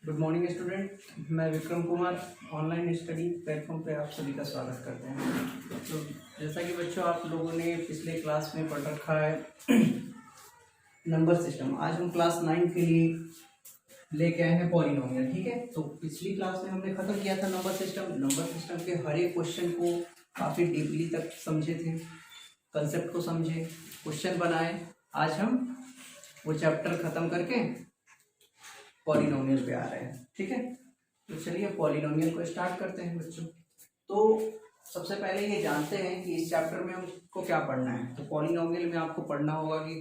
Good morning student, मैं Vikram Kumar online study platform पे आप सभी का स्वागत करते हैं। तो जैसा कि बच्चों आप लोगों ने पिछले क्लास में पढ़ रखा है नंबर सिस्टम, आज हम क्लास 9 के लिए लेके आए हैं पॉलिनोमियल। ठीक है, तो पिछली क्लास में हमने खत्म किया था नंबर सिस्टम। नंबर सिस्टम के हर एक क्वेश्चन को काफ़ी डीपली तक समझे थे, कंसेप्ट को समझे, क्वेश्चन बनाए। आज हम वो चैप्टर खत्म करके पॉलिनोमियल पे आ रहे हैं। ठीक है, तो चलिए पॉलिनोमियल को स्टार्ट करते हैं बच्चों। तो सबसे पहले ये जानते हैं कि इस चैप्टर में हमको क्या पढ़ना है। तो पॉलिनोमियल में आपको पढ़ना होगा कि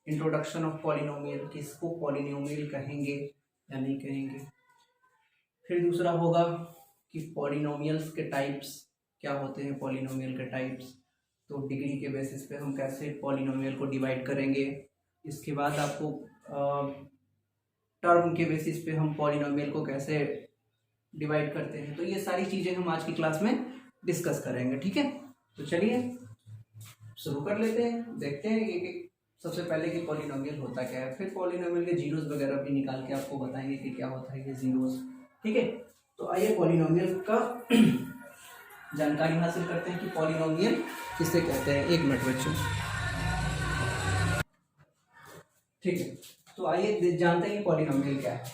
इंट्रोडक्शन ऑफ पॉलिनोमियल, किसको पॉलिनोमियल कहेंगे या नहीं कहेंगे। फिर दूसरा होगा कि पॉलिनोमियल्स के टाइप्स क्या होते हैं, पॉलिनोमियल के टाइप्स। तो डिग्री के बेसिस पे हम कैसे पॉलिनोमियल को डिवाइड करेंगे। इसके बाद आपको टर्म के बेसिस पे हम पॉलिनोमियल को कैसे डिवाइड करते हैं। तो ये सारी चीज़ें हम आज की क्लास में डिस्कस करेंगे। ठीक है, तो चलिए शुरू कर लेते हैं, देखते हैं कि सबसे पहले कि पॉलिनोमियल होता क्या है। फिर पॉलिनोमियल के जीरोस वगैरह भी निकाल के आपको बताएंगे कि क्या होता है ये जीरोस। ठीक है, तो आइए पॉलिनोमियल का जानकारी हासिल करते हैं कि पॉलिनोमियल किसे कहते हैं। एक मिनट बच्चों। ठीक है, तो आइए जानते हैं कि पॉलिनोमियल क्या है।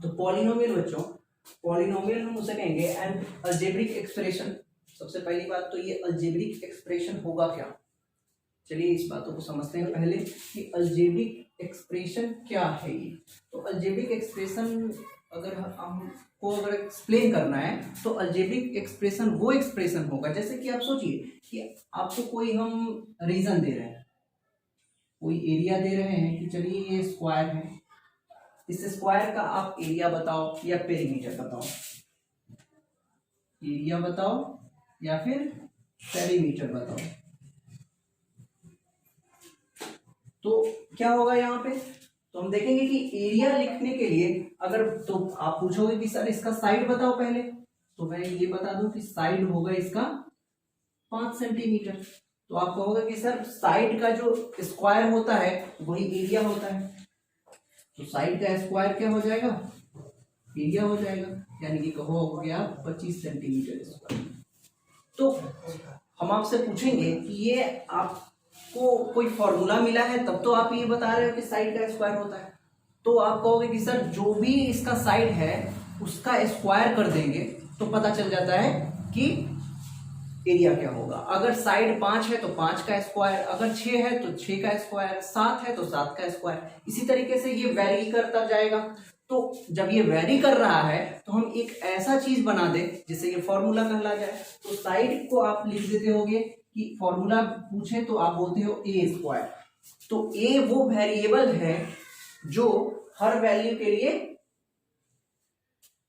तो पॉलिनोमियल बच्चों, पॉलिनोमियल हम उसे कहेंगे एन अलजेब्रिक एक्सप्रेशन। सबसे पहली बात तो ये अलजेब्रिक एक्सप्रेशन होगा क्या। चलिए इस बातों को समझते हैं पहले कि अलजेब्रिक एक्सप्रेशन क्या है ये। तो अलजेब्रिक एक्सप्रेशन अगर एक्सप्लेन करना है तो अलजेब्रिक एक्सप्रेशन वो एक्सप्रेशन होगा, जैसे कि आप सोचिए कि आपको कोई हम रीजन दे रहे हैं, कोई एरिया दे रहे हैं कि चलिए ये स्क्वायर है, इस स्क्वायर का आप एरिया बताओ या पेरीमीटर बताओ। एरिया बताओ या फिर पेरीमीटर बताओ। तो क्या होगा यहाँ पे, तो हम देखेंगे कि एरिया लिखने के लिए अगर तो आप पूछोगे कि सर इसका साइड बताओ पहले, तो मैं ये बता दूं कि साइड होगा इसका 5 सेंटीमीटर। तो आप कहोगे कि सर साइड का जो स्क्वायर होता है वही एरिया होता है, तो साइड का स्क्वायर क्या हो जाएगा, एरिया हो जाएगा, यानी कि कहो हो गया 25 सेंटीमीटर स्क्वायर। तो हम आपसे पूछेंगे कि ये आपको कोई फॉर्मूला मिला है तब तो आप ये बता रहे हो कि साइड का स्क्वायर होता है। तो आप कहोगे कि सर जो भी इसका साइड है उसका स्क्वायर कर देंगे तो पता चल जाता है कि एरिया क्या होगा। अगर साइड 5 है तो 5 का स्क्वायर, अगर 6 है तो 6 का स्क्वायर, 7 है तो 7 का स्क्वायर। इसी तरीके से ये वेरी करता जाएगा। तो जब ये वेरी कर रहा है तो हम एक ऐसा चीज बना दे जिससे ये फॉर्मूला कहला जाए। तो साइड को आप लिख देते होगे कि फॉर्मूला पूछे तो आप बोलते हो ए स्क्वायर। तो ए वो वेरिएबल है जो हर वैल्यू के लिए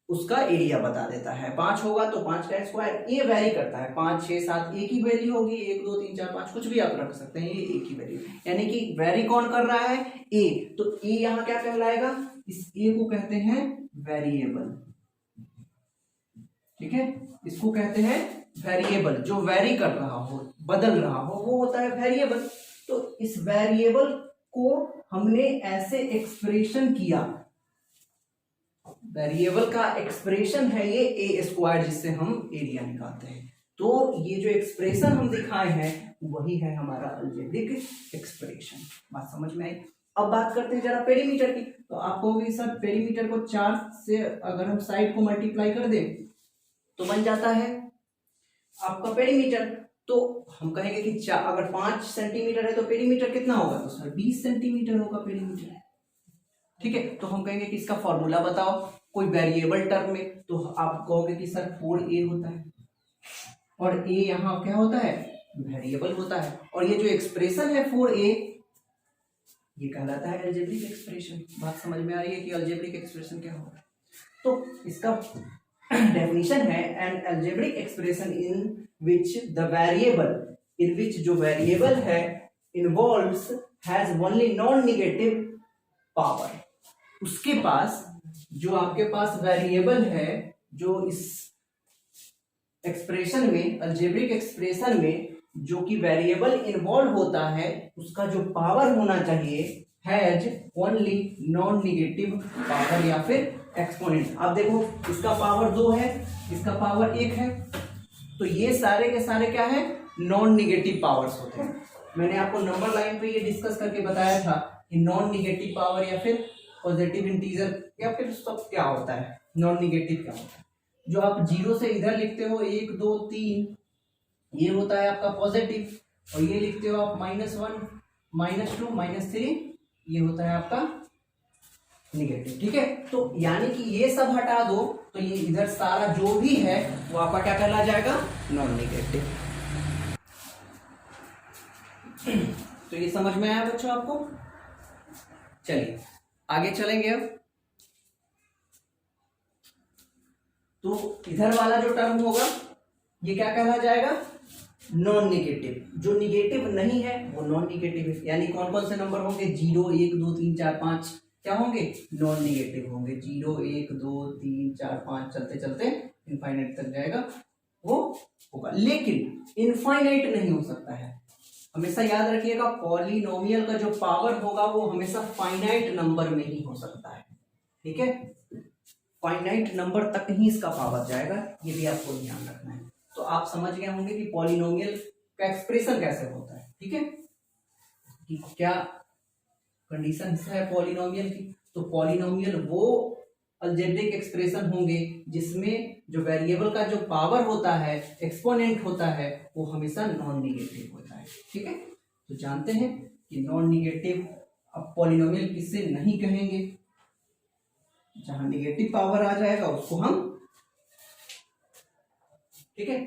उसका एरिया बता देता है। 5 होगा तो 5 का स्क्वायर, ये वेरी करता है। 5 6 7 एक ही वैल्यू होगी, 1 2 3 4 5 कुछ भी आप रख सकते हैं, ये एक ही वैल्यू, यानी कि वेरी कौन कर रहा है, ए। तो ए यहाँ क्या कहलाएगा, इस ए को कहते हैं वेरिएबल। ठीक है, इसको कहते हैं वेरिएबल। जो वेरी कर रहा हो, बदल रहा हो, वो होता है वेरिएबल। तो इस वेरिएबल को हमने ऐसे एक्सप्रेशन किया, वेरिएबल का एक्सप्रेशन है ये ए स्क्वायर, जिससे हम एरिया निकालते हैं। तो ये जो एक्सप्रेशन हम दिखाए हैं वही है हमारा अलजेब्रिक एक्सप्रेशन। बात समझ में आई। अब बात करते हैं जरा पेरीमीटर की। तो आप कहोगे सर पेरीमीटर को 4 से अगर हम साइड को मल्टीप्लाई कर दें तो बन जाता है आपका पेरीमीटर। तो हम कहेंगे कि अगर 5 सेंटीमीटर है तो पेरीमीटर कितना होगा, तो सर 20 सेंटीमीटर होगा पेरीमीटर। ठीक है, तो हम कहेंगे कि इसका फॉर्मूला बताओ कोई वेरिएबल टर्म में। तो आप कहोगे कि सर 4a होता है, और a यहाँ क्या होता है, वेरिएबल होता है। और ये जो एक्सप्रेशन है 4a ये कहलाता है अलजेब्रिक एक्सप्रेशन। बात समझ में आ रही है कि अलजेब्रिक एक्सप्रेशन क्या होगा। तो इसका डेफिनेशन है an algebraic expression in which the variable, in which जो वेरिएबल है involves has only non negative power. उसके पास जो आपके पास वेरिएबल है, जो इस एक्सप्रेशन में, अलजेब्रिक एक्सप्रेशन में जो कि वेरिएबल इन्वॉल्व होता है, उसका जो पावर होना चाहिए has only non negative power या फिर एक्सपोनेंट। आप देखो इसका पावर 2 है, इसका पावर 1 है, तो ये सारे के सारे क्या है, नॉन निगेटिव पावर्स होते हैं। मैंने आपको नंबर लाइन पे ये डिस्कस करके बताया था कि नॉन निगेटिव पावर या फिर पॉजिटिव इंटीजर या फिर सब क्या होता है, नॉन निगेटिव क्या होता है। जो आप 0 से इधर लिखते हो 1 2 3, ये होता है आपका पॉजिटिव, और ये लिखते हो आप -1 -2 -3, ये होता है आपका निगेटिव। ठीक है, तो यानी कि ये सब हटा दो तो ये इधर सारा जो भी है वो आपका क्या कहला जाएगा, नॉन निगेटिव। तो ये समझ में आया बच्चों आपको। चलिए आगे चलेंगे अब। तो इधर वाला जो टर्म होगा ये क्या कहला जाएगा, नॉन निगेटिव। जो निगेटिव नहीं है वो नॉन निगेटिव है। यानी कौन कौन से नंबर होंगे, 0 1 2 3 4 5 क्या होंगे, नॉन निगेटिव होंगे। 0 1 2 3 4 5 चलते चलते इनफाइनाइट तक जाएगा वो होगा, लेकिन इनफाइनाइट नहीं हो सकता है। हमेशा याद रखिएगा पॉलिनोमियल का जो पावर होगा वो हमेशा फाइनाइट नंबर में ही हो सकता है। ठीक है, फाइनाइट नंबर तक ही इसका पावर जाएगा, ये भी आपको ध्यान रखना है। तो आप समझ गए होंगे कि पॉलिनोमियल का एक्सप्रेशन कैसे होता है। ठीक है, कि क्या कंडीशन है पॉलिनोमियल की। तो पॉलिनोमियल वो अलजेब्रिक एक्सप्रेशन होंगे जिसमें जो वेरिएबल का जो पावर होता है, एक्सपोनेंट होता है, वो हमेशा नॉन निगेटिव होता है। ठीक है, तो जानते हैं कि नॉन निगेटिव अब पॉलिनोमियल किससे नहीं कहेंगे, जहां निगेटिव पावर आ जाएगा उसको हम, ठीक है।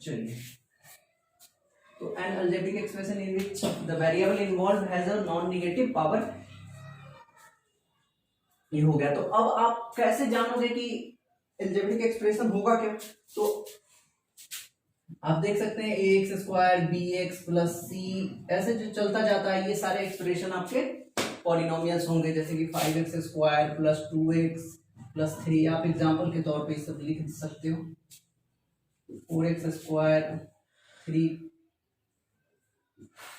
चलिए, तो N algebraic expression in which the variable involve has a non negative power, ये हो गया। तो अब आप कैसे जानोगे कि अलजेब्रिक एक्सप्रेशन होगा क्या। तो आप देख सकते हैं ax² bx + c ऐसे जो चलता जाता है, ये सारे एक्सप्रेशन आपके पॉलिनोमियल्स होंगे। जैसे कि 5x² + 2x + 3, आप एग्जांपल के तौर पे सब लिख सकते हो। 4x² 3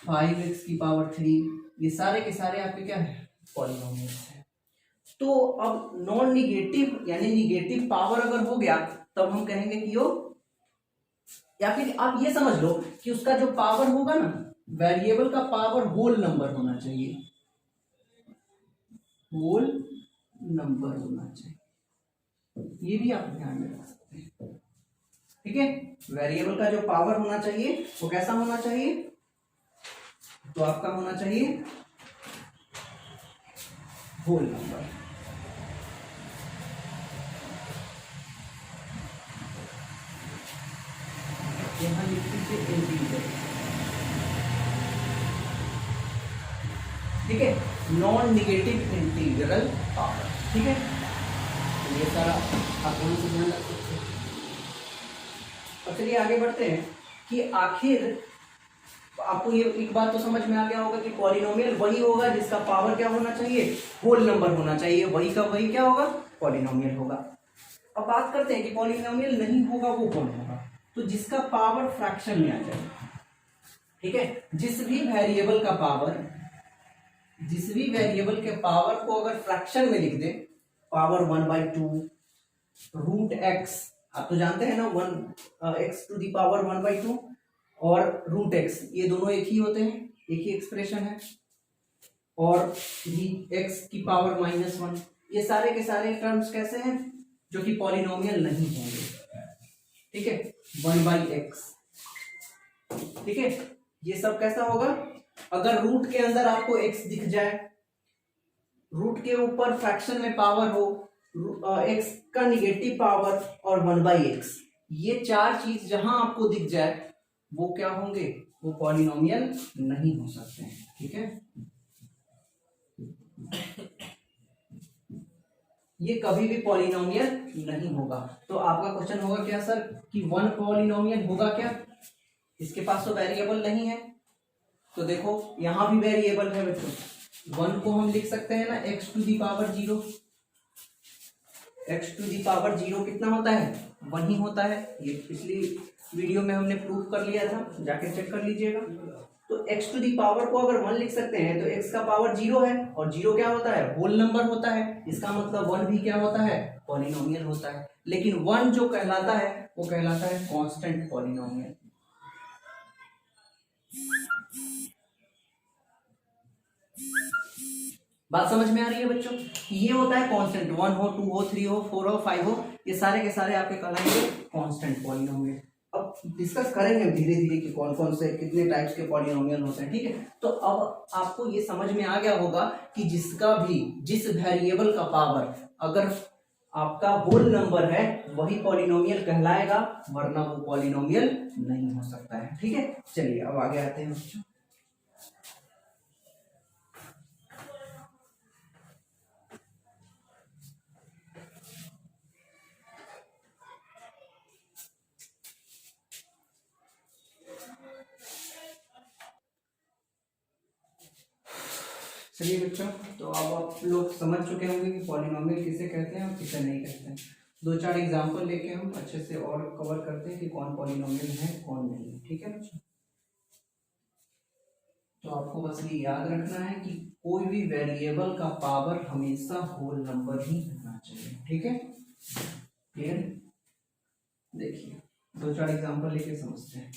5x⁻3, ये सारे के सारे आपके क्या है, पॉलिनोमियल्स हैं। तो अब नॉन निगेटिव यानी निगेटिव पावर अगर हो गया तब हम कहेंगे कि वो, या फिर आप ये समझ लो कि उसका जो पावर होगा ना, वेरिएबल का पावर होल नंबर होना चाहिए, होल नंबर होना चाहिए, ये भी आप ध्यान में रख सकते हैं। ठीक है, वेरिएबल का जो पावर होना चाहिए वो कैसा होना चाहिए, तो आपका होना चाहिए होल नंबर। यहां लिख दीजिए इंटीजर। ठीक है, नॉन निगेटिव इंटीग्रल पावर। ठीक है, तो ये सारा आप ध्यान से ध्यान रख सकते हैं। और चलिए आगे बढ़ते हैं कि आखिर आपको ये एक बात तो समझ में आ गया होगा कि पॉलिनोमियल वही होगा जिसका पावर क्या होना चाहिए, होल नंबर होना चाहिए। वही का वही क्या होगा, पॉलिनोमियल होगा। अब बात करते हैं कि पॉलिनोमियल नहीं होगा वो कौन होगा, तो जिसका पावर फ्रैक्शन में आ जाए। ठीक है, जिस भी वेरिएबल का पावर, जिस भी वेरिएबल के पावर को अगर फ्रैक्शन में लिख दे, पावर 1/2 √x, आप तो जानते हैं ना 1x⁻² 1/2 और √x, ये दोनों एक ही होते हैं, एक ही एक्सप्रेशन है। और x⁻⁻1, ये सारे के सारे टर्म्स कैसे हैं, जो कि पॉलिनोमियल नहीं होंगे। ठीक है, 1/x। ठीक है, ये सब कैसा होगा, अगर रूट के अंदर आपको x दिख जाए, रूट के ऊपर फ्रैक्शन में पावर हो, x का निगेटिव पावर और 1/x, ये चार चीज जहां आपको दिख जाए वो क्या होंगे, वो पॉलिनोमियल नहीं हो सकते हैं। ठीक है, ये कभी भी पॉलिनोमियल नहीं होगा। तो आपका क्वेश्चन होगा क्या सर कि 1 पॉलिनोमियल होगा क्या, इसके पास तो वेरिएबल नहीं है। तो देखो यहां भी वेरिएबल है बच्चों, 1 को हम लिख सकते हैं ना x⁻0। x⁻0 कितना होता है, 1 ही होता है। ये पिछली वीडियो में हमने प्रूफ कर लिया था, जाके चेक कर लीजिएगा। तो x टू दी पावर को अगर 1 लिख सकते हैं तो x का पावर 0 है, और 0 क्या होता है, होल नंबर होता है, इसका मतलब 1 भी क्या होता है, पॉलिनोमियल होता है। लेकिन 1 जो कहलाता है वो कहलाता है कांस्टेंट पॉलिनोमियल। बात समझ में आ रही है बच्चों? ये होता है कांस्टेंट, 1 हो, 2 हो, 3 हो, 4 हो, 5 हो, ये सारे के सारे आपके कहलाएंगे कांस्टेंट पॉलिनोमियल। अब डिस्कस करेंगे धीरे धीरे कि कौन कौन से कितने टाइप्स के पॉलिनोमियल होते हैं, ठीक है। तो अब आपको ये समझ में आ गया होगा कि जिस वेरिएबल का पावर अगर आपका होल नंबर है वही पॉलिनोमियल कहलाएगा, वरना वो पॉलिनोमियल नहीं हो सकता है, ठीक है। चलिए अब आगे आते हैं बच्चों। चलिए बच्चों, तो अब आप लोग समझ चुके होंगे कि पॉलिनोमियल किसे कहते हैं और किसे नहीं कहते हैं। 2-4 एग्जांपल लेके हम अच्छे से और कवर करते हैं कि कौन पॉलिनोमियल है कौन नहीं है, ठीक है बच्चों। तो आपको बस ये याद रखना है कि कोई भी वेरिएबल का पावर हमेशा होल नंबर ही होना चाहिए, ठीक है, क्लियर। देखिए 2-4 एग्जांपल लेके समझते हैं।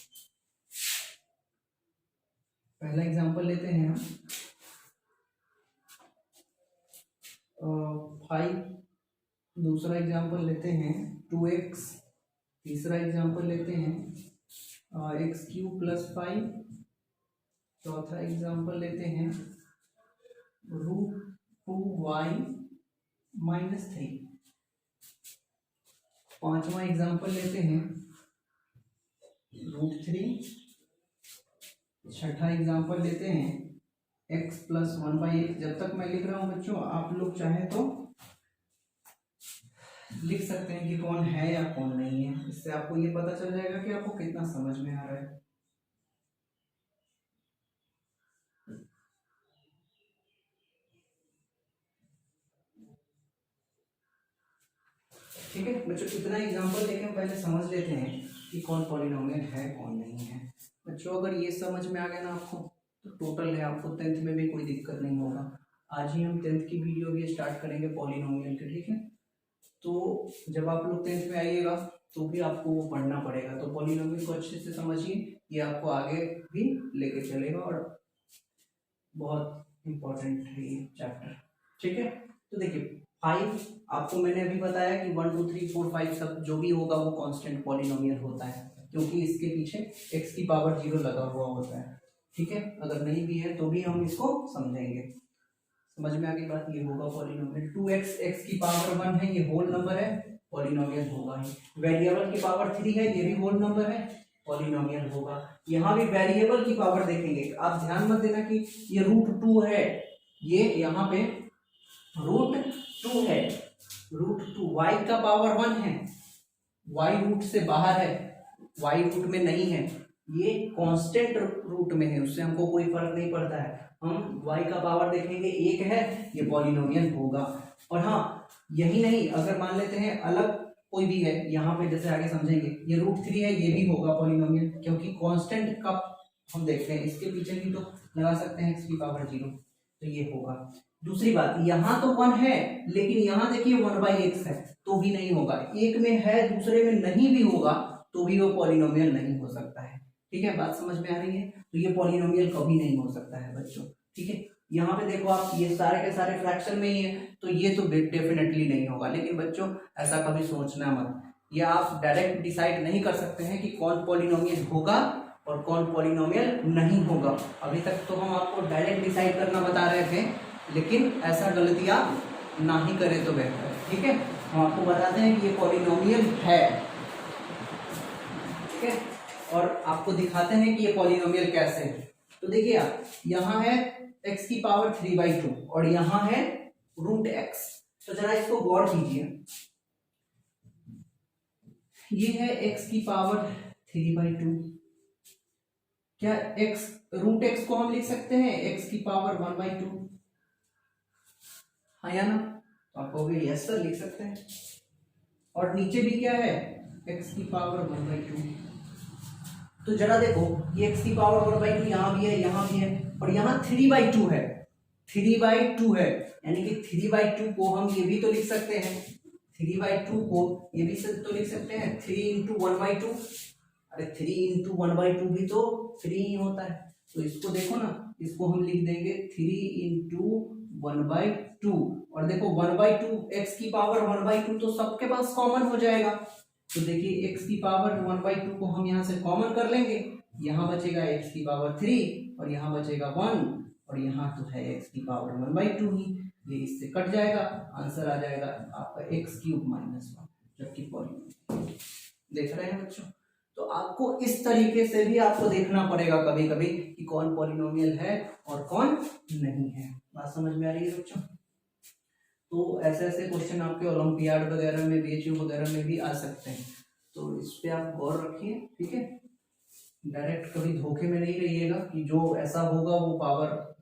पहला एग्जांपल लेते हैं हम 5, दूसरा एग्जांपल लेते हैं 2x, तीसरा एग्जांपल लेते हैं x³ + 5, चौथा एग्जांपल लेते हैं √2y - 3, पांचवा एग्जांपल लेते हैं √3, छठा एग्जांपल लेते हैं x + 1/x। जब तक मैं लिख रहा हूं बच्चों आप लोग चाहे तो लिख सकते हैं कि कौन है या कौन नहीं है, इससे आपको ये पता चल जाएगा कि आपको कितना समझ में आ रहा है। ठीक है बच्चों, इतना एग्जांपल लेके हम पहले समझ लेते हैं कि कौन पॉलिनोमियल है कौन नहीं है। बच्चों अगर ये समझ में आ गया ना आपको तो टोटल है, आपको 10th में भी कोई दिक्कत नहीं होगा। आज ही हम 10th की वीडियो भी स्टार्ट करेंगे पॉलिनोमियल के, ठीक है। तो जब आप लोग 10th में आइएगा तो भी आपको वो पढ़ना पड़ेगा, तो पॉलिनोमियल को अच्छे से समझिए, ये आपको आगे भी लेके चलेगा और बहुत इंपॉर्टेंट है ये चैप्टर, ठीक है। तो देखिए 5 आपको मैंने अभी बताया कि 1 2 3 4 5 सब जो भी होगा वो कांस्टेंट पॉलिनोमियल होता है, क्योंकि इसके पीछे x की पावर 0 लगा हुआ होता है, ठीक है। अगर नहीं भी है तो भी हम इसको समझेंगे। समझ में आ गई बात, ये होगा पॉलिनोमियल। 2x x की पावर 1 है, ये होल नंबर है, पॉलिनोमियल होगा ही। वेरिएबल की पावर 3 है, ये भी होल नंबर है, पॉलिनोमियल होगा। यहाँ भी वेरिएबल की पावर देखेंगे, आप ध्यान मत देना कि ये √2 है, ये यहाँ पे √2 है, √2 y का पावर 1 है, y रूट से बाहर है, y रूट में नहीं है, ये कांस्टेंट रूट में है, उससे हमको कोई फर्क नहीं पड़ता है। हम y का पावर देखेंगे 1 है, ये पॉलिनोमियल होगा। और हाँ यही नहीं, अगर मान लेते हैं अलग कोई भी है, यहाँ पे जैसे आगे समझेंगे, ये √3 है, ये भी होगा पॉलिनोमियल, क्योंकि कांस्टेंट का हम देखते हैं, इसके पीछे भी तो लगा सकते हैं x की पावर 0, तो ये होगा। दूसरी बात, यहाँ तो 1 है लेकिन यहाँ देखिए 1/x है, तो भी नहीं होगा। एक में है दूसरे में नहीं भी होगा तो भी वो पॉलिनोमियल नहीं हो सकता है, ठीक है। बात समझ में आ रही है? तो ये पॉलिनोमियल कभी नहीं हो सकता है बच्चों, ठीक है। यहाँ पे देखो आप, ये सारे के सारे फ्रैक्शन में ही है, तो ये तो डेफिनेटली नहीं होगा। लेकिन बच्चों ऐसा कभी सोचना मत, ये आप डायरेक्ट डिसाइड नहीं कर सकते हैं कि कौन पॉलिनोमियल होगा और कौन पॉलिनोमियल नहीं होगा। अभी तक तो हम आपको डायरेक्ट डिसाइड करना बता रहे थे, लेकिन ऐसा गलतियां ना ही करें तो बेहतर है, ठीक है। हम आपको बताते हैं कि ये पॉलिनोमियल है, ठीक है, और आपको दिखाते हैं कि ये पॉलिनोमियल कैसे है। तो देखिए आप, यहाँ है x की पावर 3/2 और यहाँ है √x, तो जरा इसको गौर कीजिए, ये है x की पावर 3/2, क्या x √x को हम लिख सकते हैं x की पावर 1/2, हाँ या ना? तो आप कहोगे यस सर लिख सकते हैं। और नीचे भी क्या है, x की पावर 1/2, तो जरा देखो ये x की पावर 1/2 यहाँ भी है, यहाँ भी है, और यहाँ 3/2 है, 3/2 है, यानी कि 3/2 को हम ये भी तो लिख सकते हैं, 3/2 को ये भी तो लिख सकते हैं 3 × 1/2। अरे 3 × 1/2 भी तो 3 ही होता है, तो इसको देखो ना, इसको हम लिख देंगे 3 × 1/2, और देखो 1/2 x की पावर 1/2 तो सबके पास कॉमन हो जाएगा, तो देखिए x की पावर 1/2 को हम यहाँ से कॉमन कर लेंगे, यहाँ बचेगा x की पावर 3 और यहाँ बचेगा 1, और यहाँ तो है x की पावर 1/2 ही, ये इससे कट जाएगा, आंसर आ जाएगा आपका x³ - 1, जबकि पॉलीनोमियल देख रहे हैं बच्चों। तो आपको इस तरीके से भी आपको देखना पड़ेगा कभी कभी कि कौन पॉलीनोमियल है और कौन नहीं है। बात समझ में आ रही है बच्चों? तो ऐसे ऐसे क्वेश्चन आपके ओलंपियाड वगैरह में, बीएचयू वगैरह में भी आ सकते हैं, तो इस पे आप गौर रखिए, ठीक है। डायरेक्ट कभी धोखे में नहीं रहिएगा कि जो ऐसा होगा वो पावर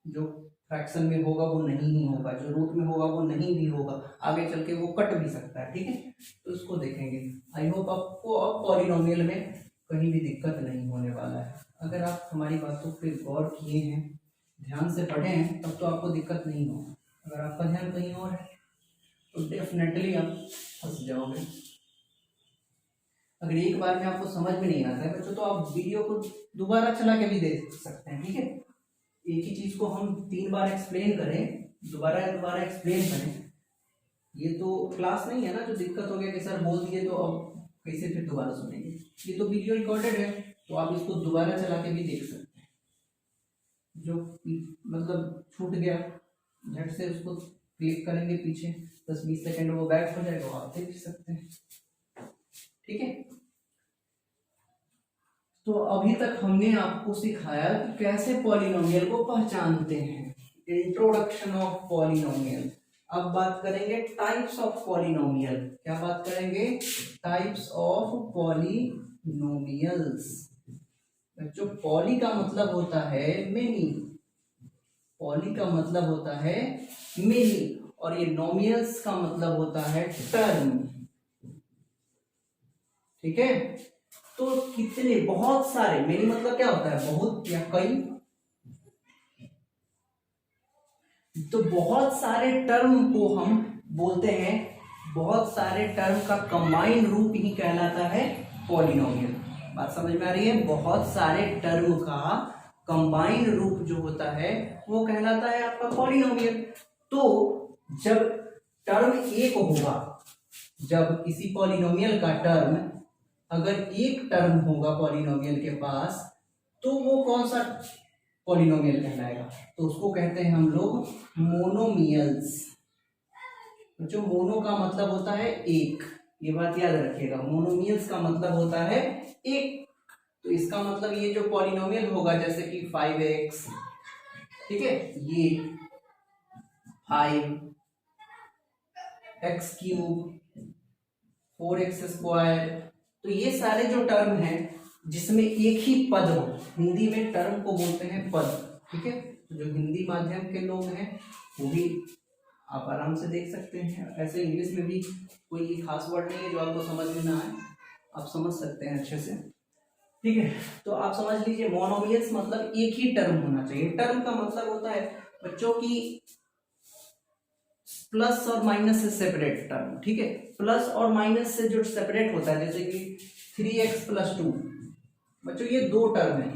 जो फ्रैक्शन में होगा वो नहीं ही होगा, जो रूट में होगा वो नहीं भी होगा, आगे चल के वो कट भी सकता है, ठीक है। तो इसको देखेंगे। आई होप आपको अब पॉलिनोमियल में कहीं भी दिक्कत नहीं होने वाला है। अगर आप हमारी बातों पे गौर किए हैं, ध्यान से पढ़े हैं, तब तो आपको दिक्कत नहीं होगा। अगर आपका ध्यान कहीं और है तो डेफिनेटली आप फंस जाओगे। अगर एक बार में आपको समझ में नहीं आता है बच्चों, तो आप वीडियो को दोबारा चला के भी देख सकते हैं, ठीक है। एक ही चीज को हम 3 बार एक्सप्लेन करें, दोबारा एक्सप्लेन करें, ये तो क्लास नहीं है ना जो दिक्कत हो गया कि सर बोल दिए तो अब कैसे फिर दोबारा सुनेंगे। ये तो वीडियो रिकॉर्डेड है, तो आप इसको दोबारा चला के भी देख सकते हैं। जो मतलब छूट गया झट से उसको क्लिक करेंगे पीछे, 10-20 सेकंड वो बैक हो जाएगा, आप देख सकते हैं, ठीक है। तो अभी तक हमने आपको सिखाया कि कैसे पॉलिनोमियल को पहचानते हैं, इंट्रोडक्शन ऑफ पॉलिनोमियल। अब बात करेंगे टाइप्स ऑफ पॉलिनोमियल। क्या बात करेंगे? Types of polynomials. बच्चों पॉली का मतलब होता है मेनी, पॉली का मतलब होता है मेनी, और ये नोमियल्स का मतलब होता है टर्म, ठीक है। तो कितने, बहुत सारे, मेनी मतलब क्या होता है? बहुत या कई, तो बहुत सारे टर्म को हम बोलते हैं, बहुत सारे टर्म का कंबाइंड रूप ही कहलाता है पॉलिनोमियल। बात समझ में आ रही है? बहुत सारे टर्म का कंबाइंड रूप जो होता है वो कहलाता है आपका पॉलिनोमियल। तो जब टर्म एक होगा, जब किसी पॉलिनोमियल का टर्म, अगर एक टर्म होगा पॉलिनोमियल के पास, तो वो कौन सा पॉलिनोमियल कहलाएगा? तो उसको कहते हैं हम लोग मोनोमियल्स। जो मोनो का मतलब होता है एक, ये बात याद रखिएगा, मोनोमियल्स का मतलब होता है एक। तो इसका मतलब ये जो पॉलिनोमियल होगा, जैसे कि 5x, ठीक है, ये 5x³ 4x², तो ये सारे जो टर्म हैं जिसमें एक ही पद हो, हिंदी में टर्म को बोलते हैं पद, ठीक है। तो जो हिंदी माध्यम के लोग हैं वो भी आप आराम से देख सकते हैं। ऐसे इंग्लिश में भी कोई खास वर्ड नहीं है जो आपको समझ में ना आए, आप समझ सकते हैं अच्छे से, ठीक है। तो आप समझ लीजिए मोनोमियल्स मतलब एक ही टर्म होना चाहिए। टर्म का मतलब होता है बच्चों की प्लस और माइनस से सेपरेट टर्म, ठीक है। प्लस और माइनस से जो सेपरेट होता है, जैसे कि 3x + 2, बच्चों ये दो टर्म है।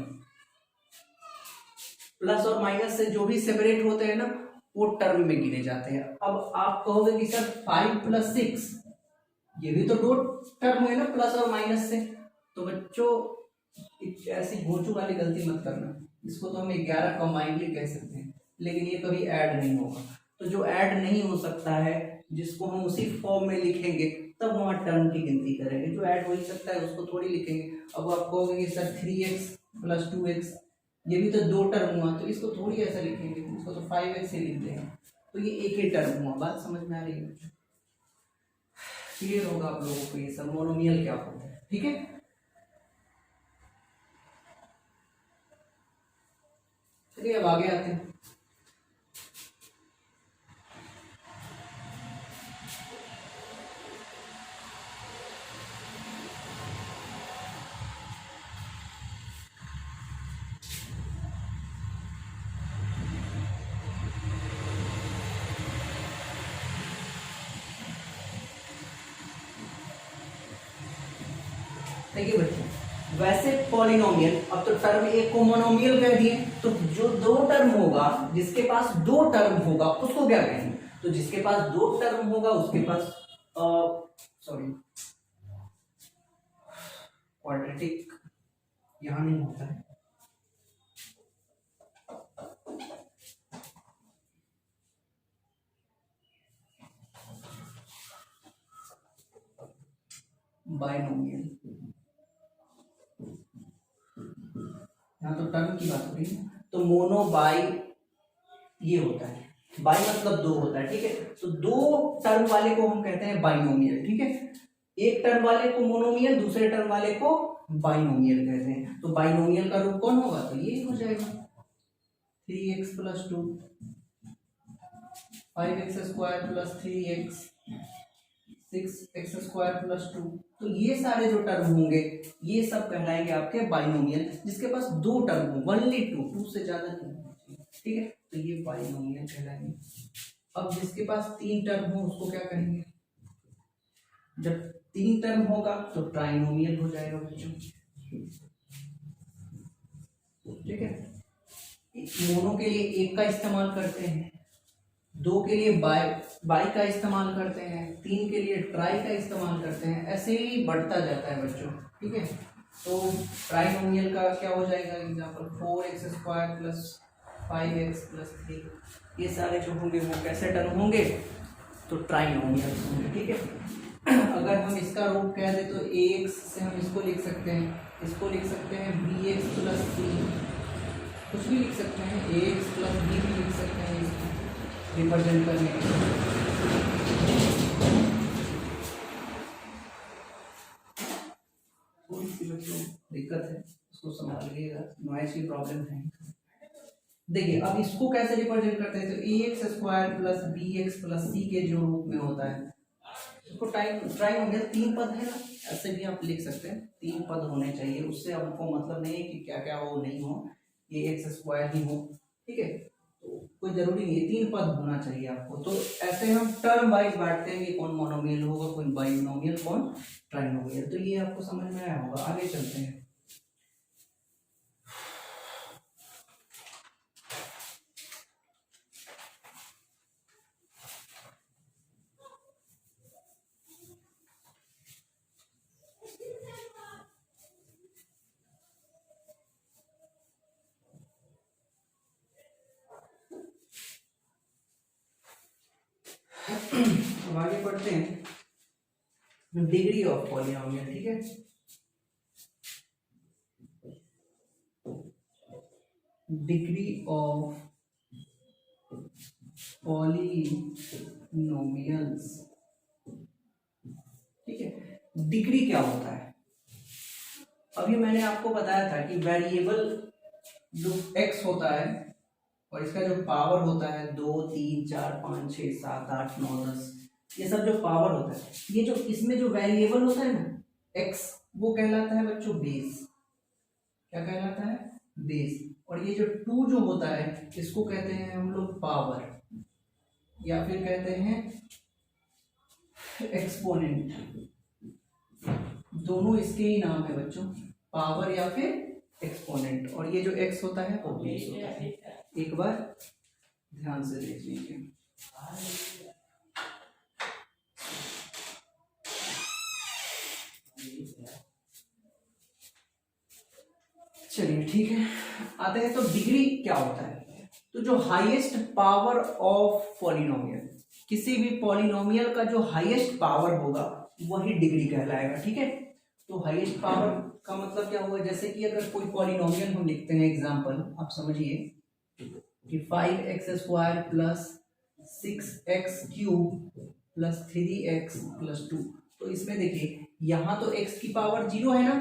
प्लस और माइनस से जो भी सेपरेट होते हैं ना, वो टर्म में गिने जाते हैं। अब आप कहोगे कि सर 5 + 6, ये भी तो दो टर्म है ना प्लस और माइनस से। तो बच्चों ऐसी घोंचू वाली गलती मत करना, इसको तो हम 11 कंबाइंडली कह सकते हैं, लेकिन ये कभी ऐड नहीं होगा। तो जो ऐड नहीं हो सकता है, जिसको हम उसी फॉर्म में लिखेंगे, तब वहां टर्म की गिनती करेंगे। जो ऐड हो ही सकता है उसको थोड़ी लिखेंगे। अब आप कहोगे कि सर 3x + 2x, ये भी तो दो टर्म हुआ, तो इसको थोड़ी ऐसा लिखेंगे, इसको तो 5x से लिख देंगे, तो ये एक ही टर्म हुआ। बात समझ में आ रही है? क्लियर होगा आप लोगों को ये सब मोनोमियल क्या होता है, ठीक है। चलिए अब आगे आते हैं। देखिए बच्चों, वैसे पॉलिनोमियल, अब तो टर्म एक को मोनोमियल कह दिए, तो जो दो टर्म होगा, जिसके पास दो टर्म होगा उसको क्या कहेंगे? तो जिसके पास दो टर्म होगा उसके पास सॉरी क्वाड्रेटिक यहां नहीं होता है, बाइनोमियल। यहाँ तो टर्म की बात हो रही है, तो मोनो बाई ये होता है, बाई मतलब दो होता है, ठीक है। तो दो टर्म वाले को हम कहते हैं बाइनोमियल, ठीक है। एक टर्म वाले को मोनोमियल, दूसरे टर्म वाले को बाइनोमियल कहते हैं। तो बाइनोमियल का रूप कौन होगा? तो ये हो जाएगा 3x plus 2 5x square plus 3x 6x square plus 2। तो ये सारे जो टर्म होंगे ये सब कहलाएंगे आपके बाइनोमियल, जिसके पास दो टर्म हो, ओनली टू से ज्यादा नहीं, ठीक है। तो ये बाइनोमियल कहलाएंगे। अब जिसके पास तीन टर्म हो उसको क्या कहेंगे? जब तीन टर्म होगा तो ट्राइनोमियल हो जाएगा बच्चों, ठीक है। मोनो के लिए एक का इस्तेमाल करते हैं, दो के लिए बाई का इस्तेमाल करते हैं, तीन के लिए ट्राई का इस्तेमाल करते हैं, ऐसे ही बढ़ता जाता है बच्चों, ठीक है। तो ट्राइनोमियल का क्या हो जाएगा? Example 4x square plus 5x plus 3, ये सारे जो होंगे वो कैसे टर्म होंगे? तो ट्राइनोमियल होंगे, ठीक है। अगर हम इसका रूप कह दें तो ax से हम इसको लिख सकते हैं, इसको लिख सकते हैं bx प्लस c, कुछ भी लिख सकते हैं, ax प्लस b भी लिख सकते हैं इसको रिप्रेजेंट करने के लिए। थोड़ी सी बच्चों दिक्कत है, उसको संभालिएगा, नॉइस की प्रॉब्लम है। देखिए अब इसको कैसे रिप्रेजेंट करते हैं? तो ax square plus bx plus c के जो रूप में होता है इसको ट्राइनोमियल, तीन पद है ना, ऐसे भी आप लिख सकते हैं, तीन पद होने चाहिए। उससे हमको मतलब नहीं है कि क्या क्या हो नहीं हो, ये एक्स स्क्वायर ही हो, ठीक है। तो कोई जरूरी नहीं है, तीन पद होना चाहिए आपको। तो ऐसे हम टर्म वाइज बांटते हैं कि कौन मोनोमियल होगा, कौन बाइनोमियल, कौन ट्राइनोमियल। तो ये आपको समझ में आया होगा। आगे चलते हैं। अब आगे पढ़ते हैं डिग्री ऑफ पॉलिनोमियल, ठीक है। डिग्री ऑफ पॉलिनोमियल्स, ठीक है। डिग्री क्या होता है? अभी मैंने आपको बताया था कि वेरिएबल जो x होता है और इसका जो पावर होता है 2 3 4 5 6 7 8 9 10, ये सब जो पावर होता है, ये जो इसमें जो वेरिएबल होता है ना x, वो कहलाता है बच्चों बेस। क्या कहलाता है? बेस। और ये जो 2 जो होता है इसको कहते हैं हम लोग पावर, या फिर कहते हैं एक्सपोनेंट। दोनों इसके ही नाम है बच्चों, पावर या फिर एक्सपोनेंट। और ये जो x होता है वो बेस होता है। एक बार ध्यान से देख लीजिए। चलिए ठीक है, आते हैं तो डिग्री क्या होता है। तो जो हाईएस्ट पावर ऑफ पॉलिनोमियल, किसी भी पॉलिनोमियल का जो हाईएस्ट पावर होगा वही डिग्री कहलाएगा, ठीक है। तो हाईएस्ट पावर का मतलब क्या हुआ? जैसे कि अगर कोई पॉलिनोमियल हम लिखते हैं, एग्जांपल आप समझिए कि 5x square plus 6x cube plus 3x plus 2। तो इसमें देखिए यहाँ तो x की पावर 0 है ना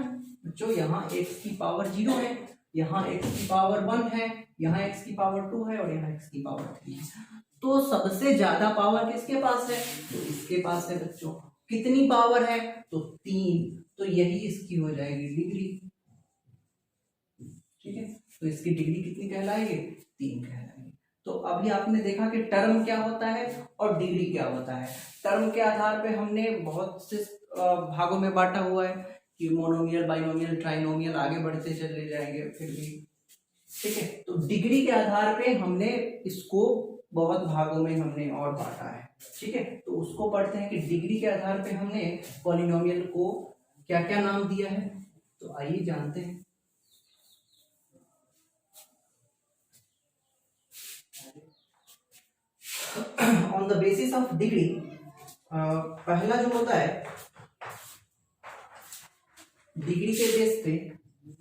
बच्चों, यहाँ x की पावर 0 है, यहाँ x की पावर 1 है, यहाँ x की पावर 2 है और यहाँ x की पावर 3 है। तो सबसे ज्यादा पावर किसके पास है? तो इसके पास है बच्चों। कितनी पावर है? तो 3। तो यही इसकी हो जाएगी डिग्री, ठीक है। तो इसकी डिग्री कितनी कहलाएगी? 3 कहलाएगी। तो अभी आपने देखा कि टर्म क्या होता है और डिग्री क्या होता है। टर्म के आधार पे हमने बहुत से भागों में बांटा हुआ है कि मोनोमियल, बाइनोमियल, ट्राइनोमियल आगे बढ़ते चले जाएंगे फिर भी। ठीक है, तो डिग्री के आधार पे हमने इसको बहुत भागों में हमने और बांटा है। ठीक है, तो उसको पढ़ते हैं कि डिग्री के आधार पे हमने पॉलिनोमियल को क्या क्या नाम दिया है। तो आइए जानते हैं। On the basis of degree, पहला जो होता है डिग्री के बेस पे,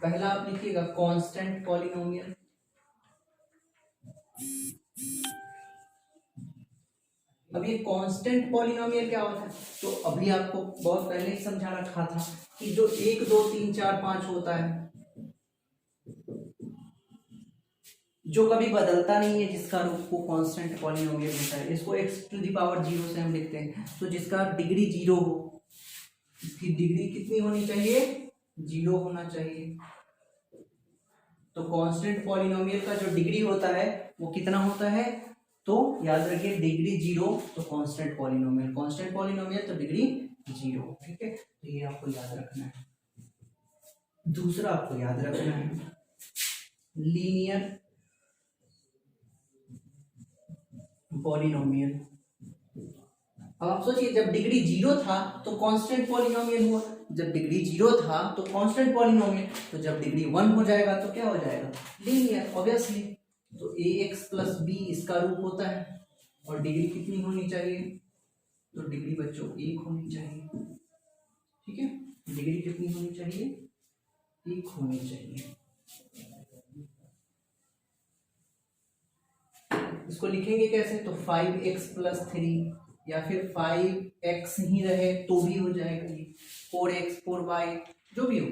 पहला आप लिखिएगा कांस्टेंट पॉलिनोमियल। अब ये कांस्टेंट पॉलिनोमियल क्या होता है, तो अभी आपको बहुत पहले ही समझा रखा था कि जो 1 2 3 4 5 होता है, जो कभी बदलता नहीं है, जिसका रूप को कांस्टेंट पॉलिनोमियल होता है। इसको x⁻0 से हम लिखते हैं। तो जिसका डिग्री 0 हो, इसकी डिग्री कितनी होनी चाहिए, 0 होना चाहिए। तो कांस्टेंट पॉलिनोमियल का जो डिग्री होता है वो कितना होता है, तो याद रखिए डिग्री 0 तो कांस्टेंट पॉलिनोमियल, कांस्टेंट पॉलिनोमियल तो डिग्री 0। ठीक है, तो ये आपको याद रखना है। दूसरा आपको याद रखना है लीनियर पॉलिनोमियल। अब आप सोचिए, जब डिग्री 0 था तो कांस्टेंट पॉलिनोमियल हुआ, जब डिग्री 0 था तो कांस्टेंट पॉलिनोमियल, तो जब डिग्री 1 हो जाएगा तो क्या हो जाएगा, लीनियर ऑब्वियसली। तो ax प्लस बी इसका रूप होता है, और डिग्री कितनी होनी चाहिए, तो डिग्री बच्चों 1 होनी चाहिए। ठीक है, डिग्री कितनी होनी चाहिए, 1 होनी चाहिए। इसको लिखेंगे कैसे, तो 5x प्लस 3, या फिर 5x ही रहे तो भी हो जाएगा, ये 4x 4y जो भी हो,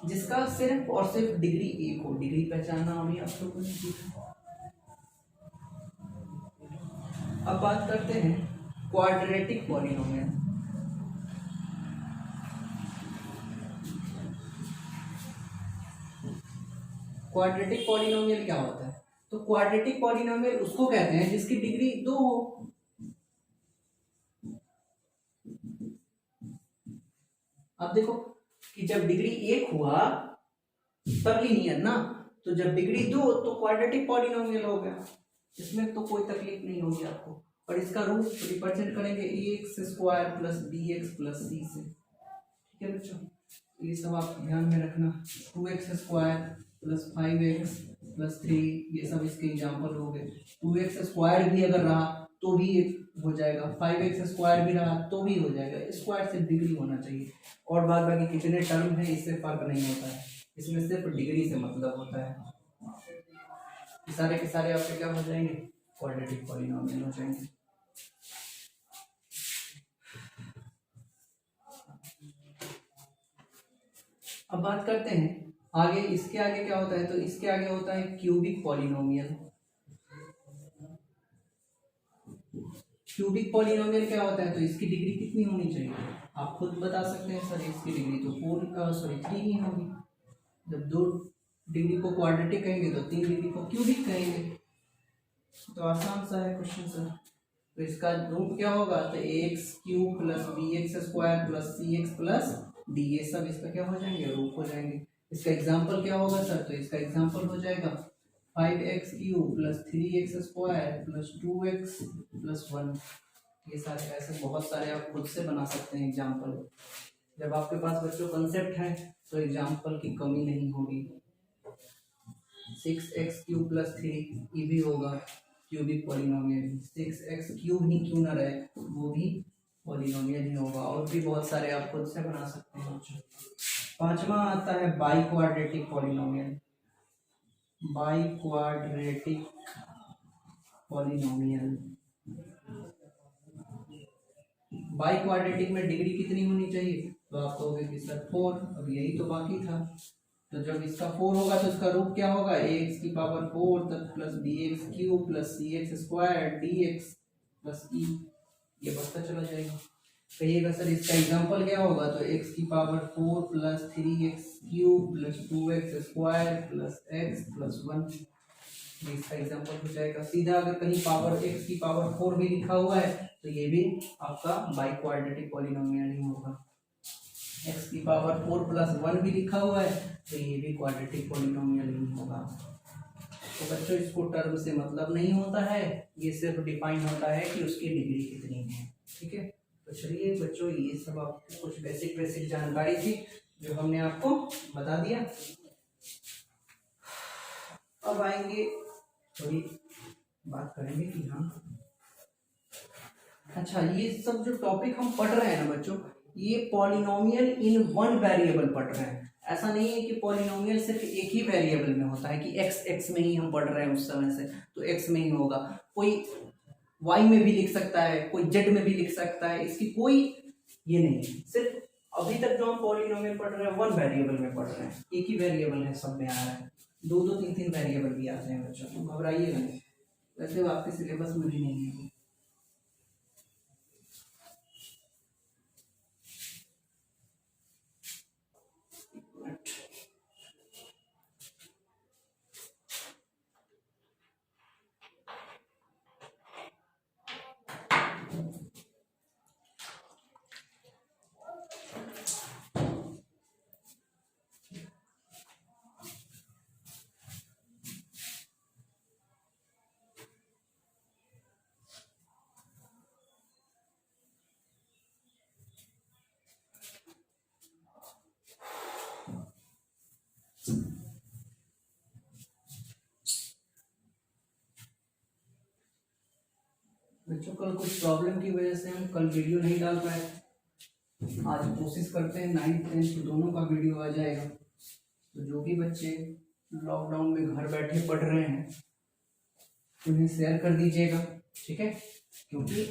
जिसका सिर्फ और सिर्फ डिग्री 1 हो। डिग्री पहचानना हमें आप लोगों ने सीखा। अब बात करते हैं क्वाड्रेटिक पॉलिनोमियल। क्वाड्रेटिक पॉलिनोमियल क्या होता है, तो क्वाड्रेटिक पॉलिनोमियल उसको कहते हैं जिसकी डिग्री 2 हो। अब देखो कि जब डिग्री 1 हुआ तब लीनियर ना, तो जब डिग्री 2 तो क्वाड्रेटिक पॉलिनोमियल हो गया, इसमें तो कोई तकलीफ नहीं होगी आपको। और इसका रूप रिप्रेजेंट करेंगे ax² plus bx plus c से। ठीक है बच्चों, ये सब आप ध्यान में रखना। 2x² प्लस 5x प्लस 3, ये सब इसके एग्जाम्पल हो गए। 2x² भी अगर रहा तो भी हो जाएगा, 5x² भी रहा तो भी हो जाएगा। स्क्वायर से डिग्री होना चाहिए, और बाद बाकी कितने टर्म है इससे फर्क नहीं होता है, इसमें सिर्फ डिग्री से मतलब होता है। सारे के सारे आपके क्या हो जाएंगे, क्वाड्रेटिक पॉलिनोमियल हो जाएंगे। अब बात करते हैं आगे, इसके आगे क्या होता है, तो इसके आगे होता है क्यूबिक पॉलिनोमियल। क्यूबिक पॉलिनोमियल क्या होता है, तो इसकी डिग्री कितनी होनी चाहिए, आप खुद बता सकते हैं सर। इसकी डिग्री तो 3 ही होगी। जब 2 डिग्री को क्वाड्रेटिक कहेंगे तो 3 डिग्री को क्यूबिक कहेंगे। तो आसान सा है क्वेश्चन सर। तो इसका रूप क्या होगा, तो ax³ plus bx² plus cx plus d, ये सब इसका क्या हो जाएंगे, रूप हो जाएंगे। इसका एग्जाम्पल क्या होगा सर, तो इसका एग्जाम्पल हो जाएगा 5x³ plus 3x² plus 2x plus 1। ये सारे ऐसे बहुत सारे आप खुद से बना सकते हैं एग्जाम्पल। जब आपके पास बच्चों कंसेप्ट है तो एग्जाम्पल की कमी नहीं होगी। 6x³ प्लस 3 ये भी होगा क्यूबिक पॉलिनोमियल। 6x³ ही क्यों ना रहे, वो भी पॉलिनोमियल ही होगा। और भी बहुत सारे आप खुद से बना सकते हैं बच्चों। पांचवा आता है by quadratic polynomial. By quadratic polynomial, by quadratic में डिग्री कितनी होनी चाहिए, तो आप कहोगे कि सर 4, अब यही तो बाकी था। तो जब इसका 4 होगा तो इसका रूप क्या होगा, ax⁴ तक plus bx³ plus cx² dx plus e, ये बढ़ता चला जाएगा। कहिएगा सर इसका एग्जाम्पल क्या होगा, तो x⁴ plus 3x³ plus 2x² plus x plus 1, ये इसका एग्जाम्पल हो जाएगा। सीधा अगर कहीं पावर x⁴ भी लिखा हुआ है तो ये भी आपका बाई क्वाड्रेटिक पॉलिनोमियल ही होगा। एक्स की पावर 4 प्लस 1 भी लिखा हुआ है, तो ये भी क्वाड्रेटिक पॉलिनोमियल नहीं होगा। तो बच्चों इसको टर्म से मतलब नहीं होता है, ये सिर्फ डिफाइन होता है कि उसकी डिग्री कितनी है। ठीक है, तो चलिए बच्चों ये सब आपको कुछ बेसिक जानकारी थी जो हमने आपको बता दिया। अब आएंगे थोड़ी बात करेंगे कि हाँ अच्छा, ये सब जो टॉपिक हम पढ़ रहे हैं ना बच्चों, ये पॉलिनोमियल इन वन वेरिएबल पढ़ रहे हैं। ऐसा नहीं है कि पॉलिनोमियल सिर्फ एक ही वेरिएबल में होता है कि एक्स में ही हम पढ़ रहे हैं उस समय से तो एक्स में ही होगा, कोई वाई में भी लिख सकता है, कोई जेड में भी लिख सकता है, इसकी कोई ये नहीं है। सिर्फ अभी तक जो हम पॉलिनोमियल पढ़ रहे हैं वन वेरिएबल में पढ़ रहे हैं, एक ही वेरिएबल है, सब में आ रहा है, दो दो तीन तीन वेरिएबल भी आते हैं बच्चों, तो घबराइएगा नहीं, वैसे वो आपके सिलेबस में भी नहीं है। बच्चों कल कुछ प्रॉब्लम की वजह से हम कल वीडियो नहीं डाल पाए, आज कोशिश करते हैं 9th 10th दोनों का वीडियो आ जाएगा। तो जो भी बच्चे लॉकडाउन में घर बैठे पढ़ रहे हैं उन्हें शेयर कर दीजिएगा, ठीक है, क्योंकि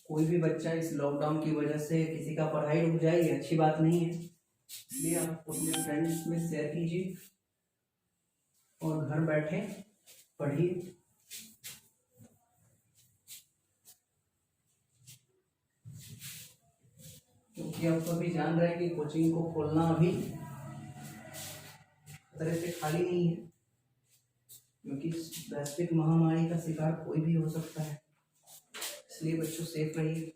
कोई भी बच्चा इस लॉकडाउन की वजह से किसी का पढ़ाई रुक जाए ये अच्छी बात नहीं है, इसलिए आप अपने फ्रेंड्स में शेयर कीजिए और घर बैठे पढ़िए। क्योंकि आप सभी जान रहे हैं कि कोचिंग को खोलना अभी तरह से खाली नहीं है, क्योंकि वैश्विक महामारी का शिकार कोई भी हो सकता है, इसलिए बच्चों सेफ रहिए।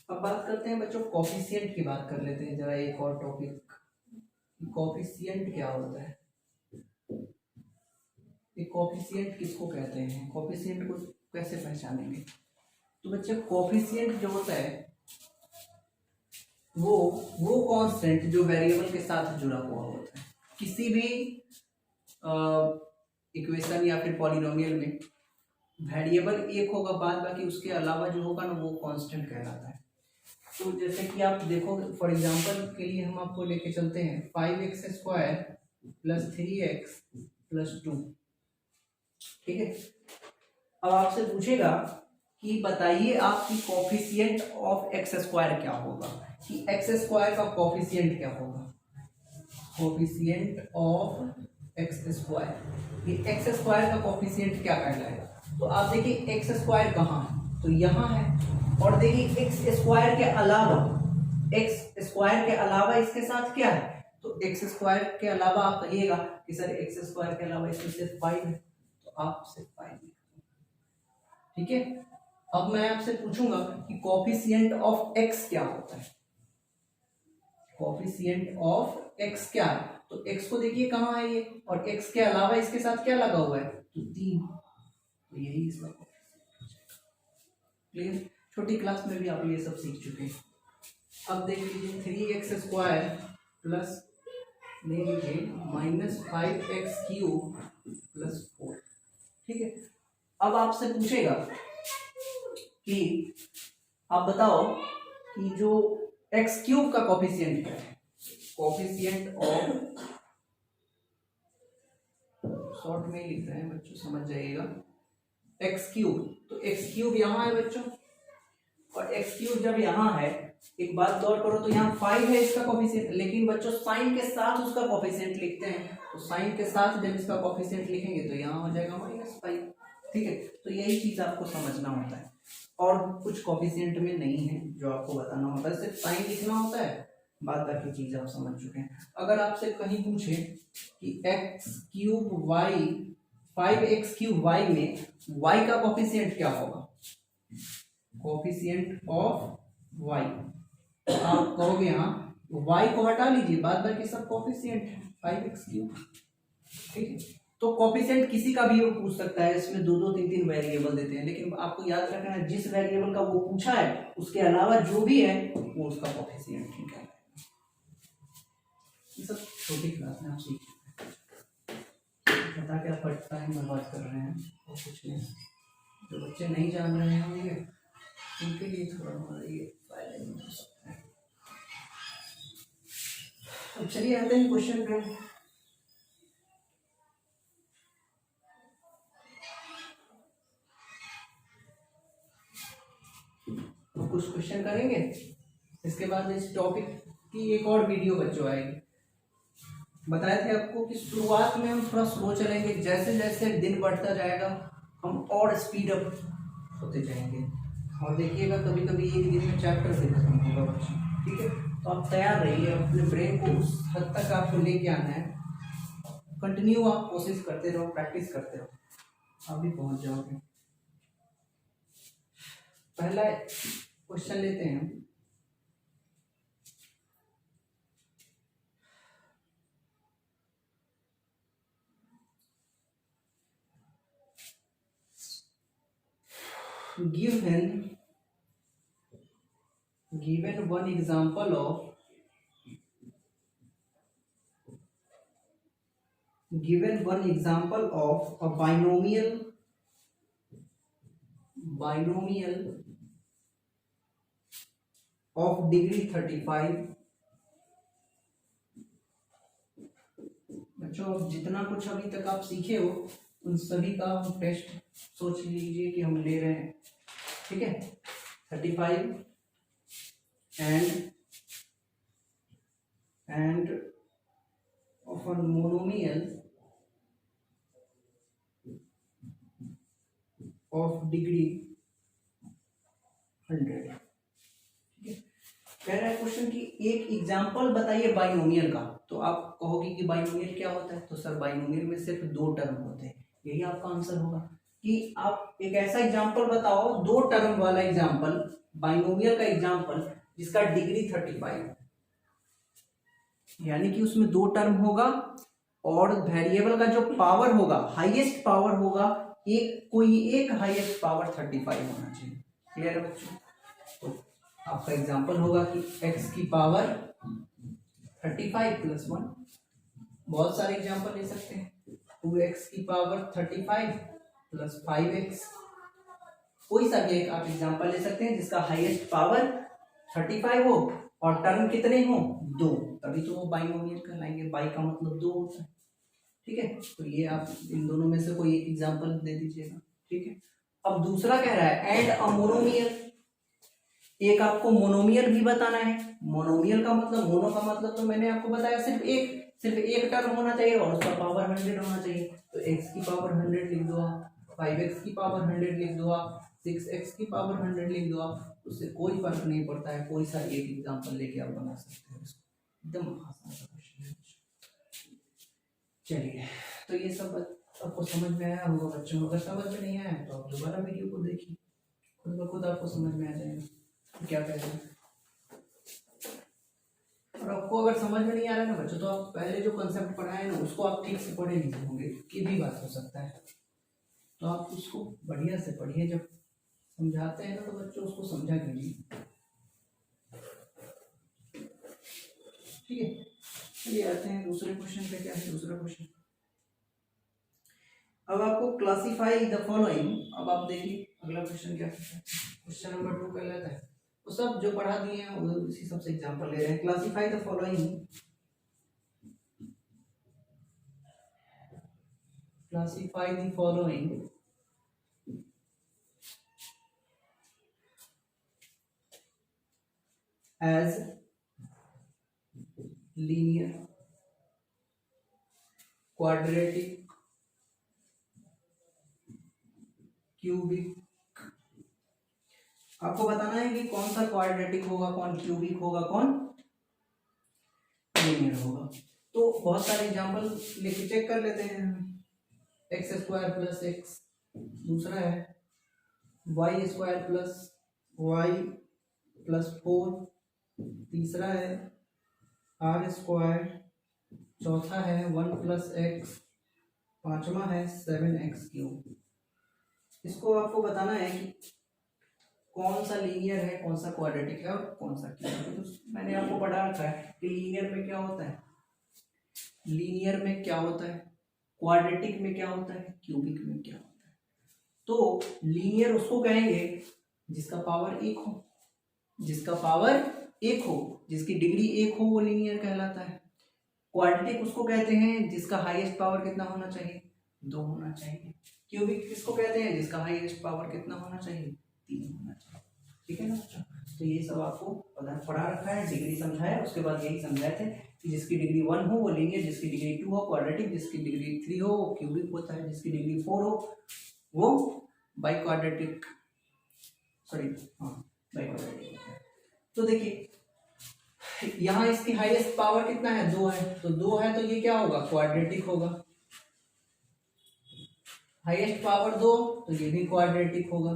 अब बात करते हैं बच्चों कोफिशिएंट की बात कर लेते हैं जरा, एक और टॉपिक, कोफिशिएंट क्या होता है, ये कोफिशिएंट किसको कहते हैं, कोफिशिएंट को कैसे पहचानेंगे। तो बच्चे कोफिशिएंट जो होता है वो कांस्टेंट जो वेरिएबल के साथ जुड़ा हुआ होता है, किसी भी इक्वेशन या फिर पॉलिनोमियल में वेरिएबल एक होगा, बाद बाकी उसके अलावा जो होगा ना वो कांस्टेंट कहलाता है। तो जैसे कि आप देखो फॉर एग्जांपल के लिए हम आपको लेके चलते हैं 5x² प्लस 3x प्लस 2, ठीक है। अब आपसे पूछेगा कि बताइए आपकी कोफिशिएंट ऑफ x² क्या होगा, कि x² का कोफिशिएंट क्या होगा, कोफिशिएंट ऑफ x², ये x² का कोफिशिएंट क्या कहलाएगा। तो आप देखिए x² कहाँ है, तो यहाँ है, और देखिए x² के अलावा इसके साथ क्या है, तो x² के अलावा आप कहिएगा कि सर x² के अलावा इसमें सिर्फ 5 है, तो आप सिर्फ 5 लिखिए, ठीक है। अब मैं आपसे पूछूंगा कि कोफिशिएंट ऑफ x क्या होता है, कोफिशिएंट ऑफ x क्या है, तो x को देखिए कहाँ है ये, और x के अलावा इसके साथ क्या लगा हुआ है, तो 3, तो यही इसका क्लियर। छोटी क्लास में भी आप ये सब सीख चुके हैं। अब देख लीजिए 3x² प्लस ले लीजिए -5x³ प्लस 4, ठीक है। अब आपसे पूछेगा कि आप बताओ कि जो x³ का कोफिशिएंट क्या है, कोफिशिएंट ऑफ, शॉर्ट में लिख रहे हैं बच्चों समझ जाइएगा, x³, तो x³ यहाँ है बच्चों, और x³ जब यहाँ है, एक बात गौर करो तो यहाँ 5 है इसका कोफिशिएंट, लेकिन बच्चों साइन के साथ उसका कोफिशिएंट लिखते हैं, तो साइन के साथ जब इसका कोफिशिएंट लिखेंगे तो यहाँ हो जाएगा -5, ठीक है। तो यही चीज आपको समझना होता है, और कुछ कोफिशिएंट में नहीं है जो आपको बताना होता है, सिर्फ साइन लिखना होता है, बाद बाकी चीज आप समझ चुके हैं। अगर आपसे कहीं पूछे कि x³ y 5x³ y में y का कोफिशिएंट क्या होगा? कोफिशिएंट ऑफ y, आप कहोगे यहाँ y को हटा लीजिए, बाद बाकी सब कोफिशिएंट है 5x³। ठीक है, तो कोफिशिएंट किसी का भी वो पूछ सकता है, इसमें दो दो तीन तीन वेरिएबल देते हैं, लेकिन आपको याद रखना है जिस वेरिएबल का वो पूछा है उसके अलावा जो भी है वो उसका कोफिशिएंट निकालना है। ये सब छोटी क्लास में आप सीख बता के आप टाइम बर्बाद कर रहे हैं और कुछ नहीं। जो बच्चे नहीं जान रहे होंगे उनके लिए थोड़ा हमारा ये फायदा नहीं हो सकता है। अब चलिए आते हैं क्वेश्चन पे। तो कुछ क्वेश्चन करेंगे, इसके बाद इस टॉपिक की एक और वीडियो बच्चों आएगी। बताए थे आपको कि शुरुआत में हम थोड़ा स्लो चलेंगे, जैसे जैसे दिन बढ़ता जाएगा हम और स्पीड अप होते जाएंगे, और देखिएगा कभी कभी एक दिन में चैप्टर से खत्म होगा बच्चों। ठीक है, तो आप तैयार रहिए, अपने ब्रेन को उस हद तक आपको लेके आना है। कंटिन्यू आप कोशिश करते रहो, प्रैक्टिस करते रहो, आप भी पहुंच जाओगे। पहला क्वेश्चन लेते हैं। given one example of a binomial of degree 35। बच्चों जितना कुछ अभी तक आप सीखे हो उन सभी का हम टेस्ट सोच लीजिए कि हम ले रहे हैं। ठीक है, 35 and of a monomial of degree 100। कह रहा है क्वेश्चन कि एक एग्जांपल बताइए बाइनोमियल का। तो आप कहोगे कि बाइनोमियल क्या होता है, तो सर बाइनोमियल में सिर्फ दो टर्म होते हैं, यही आपका आंसर होगा कि आप एक ऐसा एग्जांपल बताओ, दो टर्म वाला एग्जांपल, बाइनोमियल का एग्जांपल जिसका डिग्री 35, यानी कि उसमें दो टर्म होगा और वेरिएबल का जो पावर होगा, हाईएस्ट पावर होगा, कोई एक हाईएस्ट पावर 35 होना चाहिए। क्लियर है बच्चों? तो आपका एग्जांपल होगा कि x की पावर 35 प्लस 1। बहुत सारे एग्जांपल ले सकते हैं, 2x की पावर 35 प्लस 5x। कोई सा भी एक आप एग्जांपल ले सकते हैं जिसका हाईएस्ट पावर 35 हो और टर्म कितने हो, दो, तभी तो वो बाइनोमियल कहलाएंगे। बाई का मतलब दो होता है। ठीक है, तो ये आप इन दोनों में से कोई एक एग्जांपल दे दीजिएगा। ठीक है, अब दूसरा कह रहा है एंड अ मोनोमियल। एक आपको मोनोमियल भी बताना है। मोनोमियल का मतलब, मोनो का मतलब तो मैंने आपको बताया सिर्फ एक टर्म होना चाहिए और उसका पावर 100 होना चाहिए। तो x की पावर 100 लिख दो आप, 5x की पावर 100 लिख दो आप, 6x की पावर 100 लिख दो आप। उससे कोई फर्क नहीं पड़ता है, कोई सा एक एग्जांपल लेके आप बना सकते हो इसको। एकदम आसान सा क्वेश्चन है। चलिए, तो ये सब आपको समझ में आया होगा बच्चों। अगर समझ में नहीं आया तो आप दोबारा वीडियो को देखिए, खुद ब खुद आपको समझ में आ जाएगा क्या कहते हैं। और आपको अगर समझ में नहीं आ रहा है ना बच्चों, तो आप पहले जो कंसेप्ट पढ़ाए ना उसको आप ठीक से पढ़े नहीं होंगे, ये भी बात हो सकता है। तो आप उसको बढ़िया से पढ़िए, जब समझाते हैं ना तो बच्चों उसको समझा कीजिए। ठीक है, चलिए आते हैं दूसरे क्वेश्चन पे। क्या है दूसरा क्वेश्चन? अब आपको क्लासिफाई द फॉलोइंग। अब आप देखिए अगला क्वेश्चन क्या है, क्वेश्चन नंबर 2 कहलाता है। वो सब जो पढ़ा दिए हैं वो उसी सबसे एग्जांपल ले रहे हैं। Classify the following, classify the following as linear, quadratic, cubic. आपको बताना है कि कौन सा क्वाड्रेटिक होगा, कौन क्यूबिक होगा, कौन लीनियर होगा। तो बहुत सारे एग्जांपल लेके चेक कर लेते हैं। एक्स स्क्वायर प्लस एक्स, दूसरा है Y square plus Y plus 4, तीसरा है आर स्क्वायर, चौथा है 1 प्लस एक्स, पांचवा है 7x3। इसको आपको बताना है कि कौन सा लीनियर है, कौन सा क्वाड्रेटिक है और कौन सा क्यूबिक है। तो मैंने आपको पढ़ा रखा है कि लीनियर में क्या होता है, लीनियर में क्या होता है, क्वाड्रेटिक में क्या होता है, क्यूबिक में क्या होता है। तो लीनियर उसको कहेंगे जिसका पावर एक हो, जिसका पावर एक हो, जिसकी डिग्री एक हो, वो लीनियर कहलाता है। क्वाड्रेटिक उसको कहते हैं जिसका हाईएस्ट पावर कितना होना चाहिए, 2 होना चाहिए। क्यूबिक किसको कहते हैं जिसका हाईएस्ट पावर कितना होना चाहिए, 3 होना चाहिए। ठीक है ना बच्चों, तो ये सब आपको पढ़ा रखा है, डिग्री समझाया, उसके बाद यही समझाए थे कि जिसकी डिग्री 1 हो वो लीनियर, जिसकी डिग्री 2 हो क्वाड्रेटिक, जिसकी डिग्री 3 हो वो क्यूबिक होता है, जिसकी डिग्री 4 हो वो बाई क्वाड्रेटिक, सॉरी हाँ बाई क्वाड्रेटिक होता है। तो देखिए यहाँ इसकी हाईएस्ट पावर कितना है, 2 है, तो 2 है तो ये क्या होगा, क्वाड्रेटिक होगा। हाईएस्ट पावर 2 तो ये भी क्वाड्रेटिक होगा,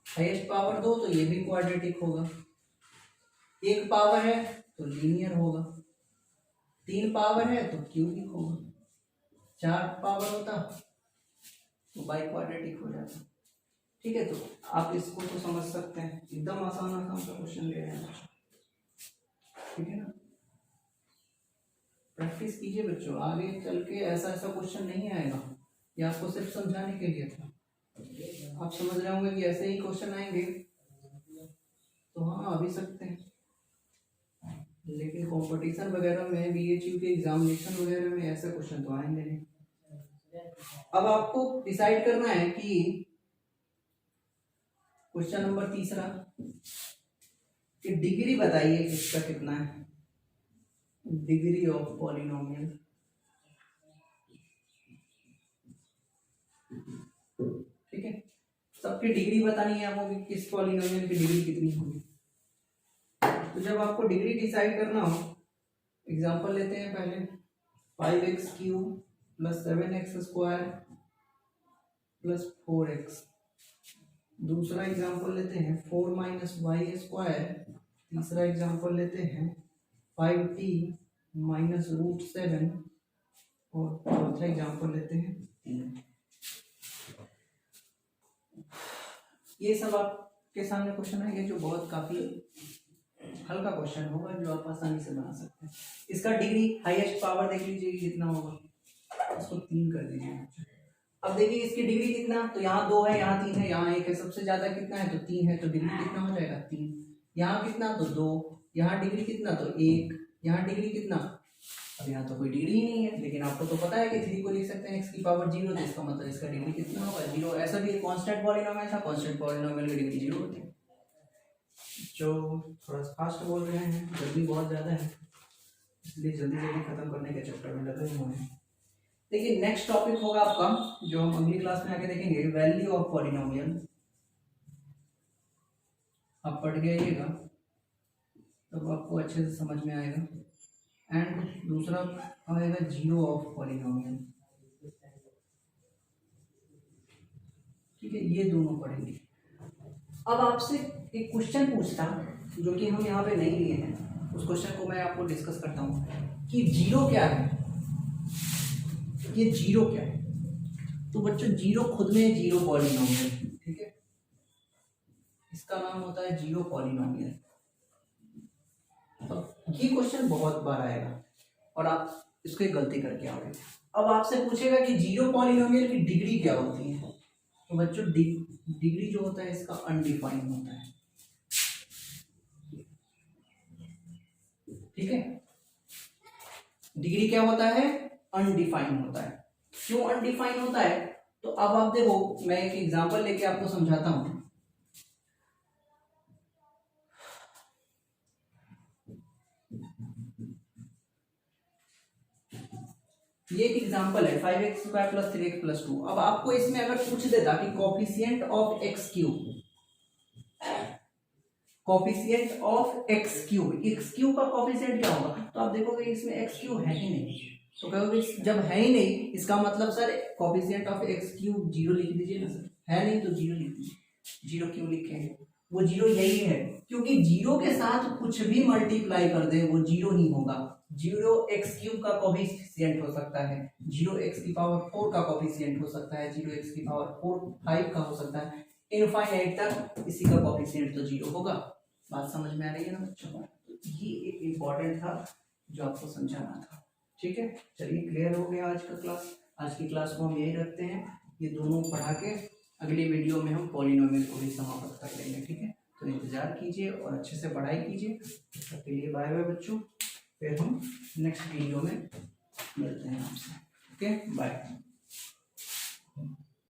हाईएस्ट पावर 2 तो ये भी क्वाड्रेटिक होगा। 1 पावर है तो लीनियर होगा, 3 पावर है तो क्यूबिक होगा, 4 पावर होता तो बाई क्वाड्रेटिक हो जाता। ठीक है, तो आप इसको तो समझ सकते हैं, एकदम आसान आसान सा क्वेश्चन ले रहे हैं। ठीक है ना, प्रैक्टिस कीजिए बच्चों, आगे चल के ऐसा ऐसा क्वेश्चन नहीं आएगा, ये आपको सिर्फ समझाने के लिए था। आप समझ रहे होंगे कि ऐसे ही क्वेश्चन आएंगे तो हाँ आ भी सकते हैं, लेकिन कंपटीशन वगैरह में बीएचयू के एग्जामिनेशन वगैरह में ऐसे क्वेश्चन तो आएंगे नहीं। अब आपको डिसाइड करना है कि क्वेश्चन नंबर 3 कि डिग्री बताइए इसका कितना है, डिग्री ऑफ पॉलिनोमियल। ठीक है, सबकी डिग्री बतानी है आपको कि किस पॉलिनोमियल की डिग्री कितनी होगी। तो जब आपको डिग्री डिसाइड करना हो, एग्जांपल लेते हैं पहले 5x³ plus 7x² plus 4x। दूसरा एग्जांपल लेते हैं 4 माइनस y²। तीसरा एग्जांपल लेते हैं 5t माइनस √7 और चौथा एग्जांपल लेते हैं 3। ये सब आपके सामने क्वेश्चन आएंगे जो बहुत काफी हल्का क्वेश्चन होगा, जो आप आसानी से बना सकते हैं। इसका डिग्री हाईएस्ट पावर देख लीजिए कितना होगा, इसको 3 कर दीजिए। अब देखिए इसकी डिग्री कितना, तो यहाँ 2 है, यहाँ 3 है, यहाँ 1 है, सबसे ज्यादा कितना है तो 3 है, तो डिग्री कितना हो जाएगा 3। यहाँ कितना तो 2, यहाँ डिग्री कितना तो 1, यहाँ डिग्री कितना, अब यहाँ तो कोई डिग्री ही नहीं है, लेकिन आपको तो पता है कि 3 को लिख सकते हैं x की पावर 0, तो इसका मतलब इसका डिग्री कितना होगा 0। ऐसा भी कांस्टेंट पॉलिनोमियल था, कांस्टेंट पॉलिनोमियल की डिग्री 0 होती है। जो थोड़ा फास्ट बोल रहे हैं, जल्दी बहुत ज़्यादा है, इसलिए जल्दी जल्दी खत्म करने के चक्कर में लगे हुए हैं। देखिए नेक्स्ट टॉपिक होगा आपका जो हम अगली क्लास में आके देखेंगे, वैल्यू ऑफ पॉलिनोमियल। आप पढ़ के आइएगा तब आपको अच्छे से समझ में आएगा। एंड दूसरा आएगा जीरो ऑफ पॉलिनोमियल। ठीक है, ये दोनों पढ़ेंगे। अब आपसे एक क्वेश्चन पूछता जो कि हम यहाँ पे नहीं लिए हैं, उस क्वेश्चन को मैं आपको डिस्कस करता हूँ कि जीरो क्या है, ये जीरो क्या है। तो बच्चों जीरो खुद में जीरो पॉलिनोमियल, ठीक है, इसका नाम होता है जीरो पॉलिनोमियल। तो ये क्वेश्चन बहुत बार आएगा और आप इसको गलती करके आओगे। अब आपसे पूछेगा कि जीरो पॉलिनोमियल की डिग्री क्या होती है, तो बच्चों डिग्री जो होता है इसका अनडिफाइंड होता है। ठीक है, डिग्री क्या होता है, अनडिफाइंड होता है। क्यों अनडिफाइंड होता है, तो अब आप देखो मैं एक एग्जांपल लेके आपको समझाता हूं। ये एक एग्जांपल है 5x² + 3x + 2। अब आपको इसमें अगर पूछ देता कि कोफिशिएंट ऑफ x³ का कोफिशिएंट क्या होगा, तो आप देखोगे इसमें x³ है ही नहीं, तो कहोगे जब है ही नहीं, इसका मतलब sir coefficient of x cube zero लिख दीजिए ना सर, है नहीं तो जीरो लिख दीजिए। जीरो क्यों लिखे हैं? वो जीरो यही है क्योंकि जीरो के साथ कुछ भी मल्टीप्लाई कर दे वो जीरो ही होगा। जीरो एक्स क्यूब का कोफिशिएंट हो सकता है, जीरो एक्स की पावर 4 का कोफिशिएंट हो सकता है, जीरो एक्स की पावर 5 का हो सकता है, इनफाइनाइट तक इसी का कोफिशिएंट तो जीरो होगा। बात समझ में आ रही है ना बच्चों? ये एक इम्पॉर्टेंट था जो आपको समझाना था। ठीक है, चलिए क्लियर हो गया आज का क्लास। आज की क्लास को हम यही रखते हैं, ये दोनों पढ़ा के अगली वीडियो में हम पॉलिनोमियल को भी समाप्त कर लेंगे। ठीक है, तो इंतजार कीजिए और अच्छे से पढ़ाई कीजिए। तब तक के लिए बाय बाय बच्चों, फिर हम नेक्स्ट वीडियो में मिलते हैं आपसे। Okay, bye.